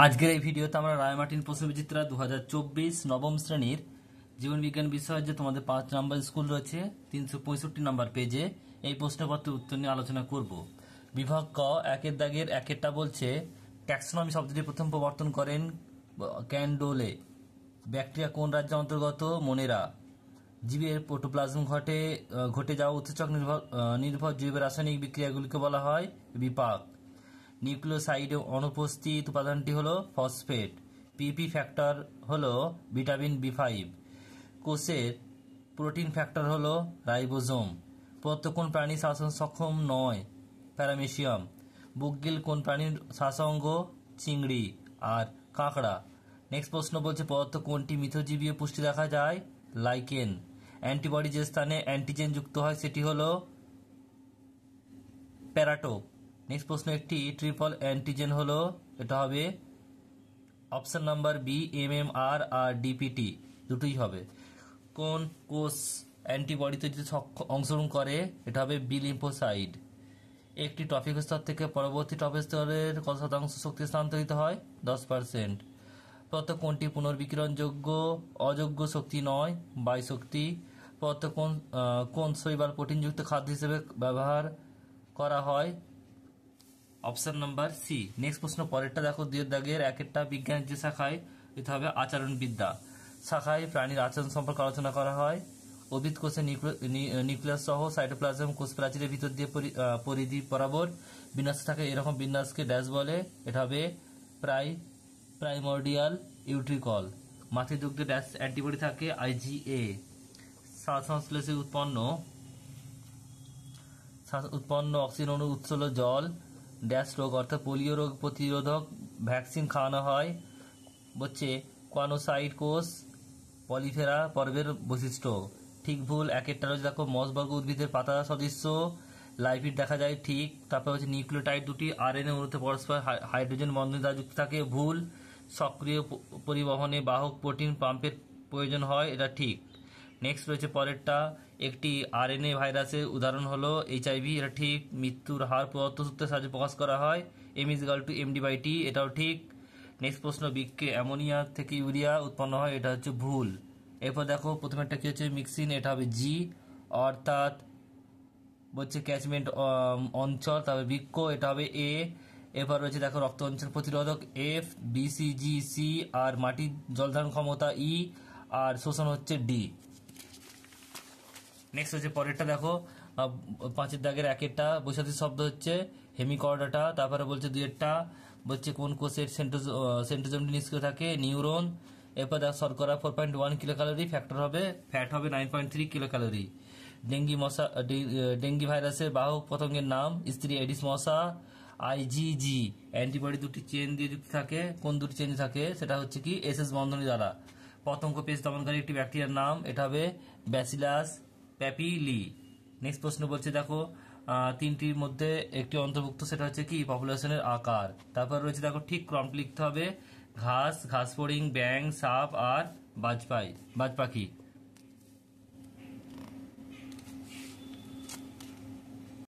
আজকের এই ভিডিওতে আমরা রায়মার্টিন প্রশ্নবিচিত্রা 2024 নবম শ্রেণীর জীবন বিজ্ঞান বিষয় যে তোমাদের 5 নম্বর স্কুল রয়েছে 365 নম্বর পেজে এই প্রশ্নপত্রের উত্তর নিয়ে আলোচনা করব। বিভাগ ক একের দাগের একেরটা বলছে ট্যাক্সোনমি শব্দটি প্রথম প্রবর্তন করেন ক্যান্ডোলে। ব্যাকটেরিয়া কোন রাজ্যের অন্তর্গত? মোনেরা। জীবের প্রোটোপ্লাজম ঘটে যাওয়া উৎসেচক নির্ভর জৈব রাসায়নিক বিক্রিয়াগুলিকে বলা হয় বিপাক। নিউক্লিওসাইডে অনুপস্থিত উপাদানটি হলো ফসফেট। পিপি ফ্যাক্টর হলো ভিটামিন বি5। কোষের প্রোটিন ফ্যাক্টর হলো রাইবোজোম। প্রত্যেক কোন প্রাণী শ্বাসন সক্ষম নয়? প্যারামেশিয়াম। বুকগিল কোন প্রাণীর শ্বাসাঙ্গ? চিংড়ি আর কাঁকড়া। নেক্সট প্রশ্ন বলছে পদার্থ কোনটি মিথজীবীয় পুষ্টি দেখা যায়? লাইকেন। অ্যান্টিবডি যে স্থানে অ্যান্টিজেন যুক্ত হয় সেটি হলো প্যারাটোপ। নেক্সট প্রশ্ন একটি ট্রিপল অ্যান্টিজেন হলো, এটা হবে অপশন নাম্বার বি এমএমআর আর ডিপিটি দুটোই হবে। কোন কোষ অ্যান্টিবডি তৈরিতে অংশগ্রহণ করে? এটা হবে বি লিম্ফোসাইট। একটি টপিক স্তর থেকে পরবর্তী টপিক স্তরের কত শতাংশ শক্তি স্থানান্তরিত হয়? 10%। প্রত্যেক কোনটি পুনর্বিকিরণযোগ্য অযোগ্য শক্তি নয়? বায়ু শক্তি। প্রত্যেক কোন শৈবাল প্রোটিনযুক্ত খাদ্য হিসেবে ব্যবহার করা হয়? Option number C. নেক্সট প্রশ্ন পরেরটা দেখো, দুয়ের দাগের একেরটা বিজ্ঞানের যে শাখায় এটা হবে আচরণবিদ্যা। শাখায় প্রাণীর আচরণ সম্পর্কে আলোচনা করা হয়। উদ্ভিদ কোষে নিউক্লিয়াস সহ সাইটোপ্লাজম কোষ প্রাচীরের ভিতর দিয়ে পরিধি বরাবর বিন্যাস থাকে, এরকম বিন্যাসকে ড্যাশ বলে? এটা হবে প্রাইমর্ডিয়াল ইউট্রিকল। মাতৃদুগ্ধে ড্যাশ অ্যান্টিবডি থাকে আইজিএ। শ্বাস-সংশ্লেষে উৎপন্ন অক্সিজেন অণুর উৎস হল জল। ড্যাশ রোগ অর্থাৎ পোলিও রোগ প্রতিরোধক ভ্যাকসিন খাওয়ানো হয়। বলছে কোয়ানোসাইট কোষ পলিফেরা পর্বের বৈশিষ্ট্য। ঠিক ভুল একেরটা রয়েছে দেখো, মসবর্গ উদ্ভিদের পাতা সদৃশ্য লাইপিড দেখা যায় ঠিক। তারপর হচ্ছে নিউক্লিওটাইড দুটি আরএনএ অণুতে পরস্পর হাইড্রোজেন বন্ধন দ্বারা যুক্ত থাকে ভুল। সক্রিয় পরিবহনে বাহক প্রোটিন পাম্পের প্রয়োজন হয়, এটা ঠিক। নেক্সট রয়েছে পরেরটা, একটি আরএনএ ভাইরাসের উদাহরণ হলো এইচআইভি, এটা ঠিক। মৃত্যুর হার পদার্থ সূত্রের সাহায্যে প্রকাশ করা হয় m=md/t, এটাও ঠিক। নেক্সট প্রশ্ন, বৃক্ষে অ্যামোনিয়া থেকে ইউরিয়া উৎপন্ন হয়, এটা হচ্ছে ভুল। এরপর দেখো প্রথমেরটা কি হচ্ছে মিক্সিন, এটা হবে জি অর্থাৎ বলছে ক্যাচমেন্ট অঞ্চল। তারপরে বৃক্ষ, এটা হবে এ। এরপর রয়েছে দেখো রক্ত অঞ্চল প্রতিরোধক এফ, বিসিজি সি, আর মাটির জলধারণ ক্ষমতা ই, আর শোষণ হচ্ছে ডি। নেক্সট হচ্ছে পরেরটা দেখো, পাঁচের দাগের একেরটা বৈশাখী শব্দ হচ্ছে হেমিকর্ডাটা। তারপরে বলছে দুইয়েরটা বলছে কোন কোষের সেন্ট্রোজোমটি নিষ্ক্রিয় থাকে? নিউরন। এরপর দেখো শর্করা 4.1 কিলো ক্যালোরি, ফ্যাট হবে 9.3 কিলো ক্যালোরি। ডেঙ্গি ভাইরাসের বাহক পতঙ্গের নাম? স্ত্রী এডিস মশা। আইজিজি অ্যান্টিবডি দুটি চেন দিয়ে যুক্ত থাকে, কোন দুটি চেন থাকে? সেটা হচ্ছে কি এসএস বন্ধনী দ্বারা। পতঙ্গ পেস্ট দমনকারী একটি ব্যাকটেরিয়ার নাম? এটা হবে ব্যাসিলাস প্যাপিলি। নেক্সট প্রশ্ন বলছে দেখো তিনটির মধ্যে একটি অন্তর্ভুক্ত, সেটা হচ্ছে কি পপুলেশনের আকার। তারপর রয়েছে দেখো ঠিক ক্রমটি লিখতে হবে, ঘাস, ঘাসফড়িং, ব্যাং, সাপ আর বাজ পাখি।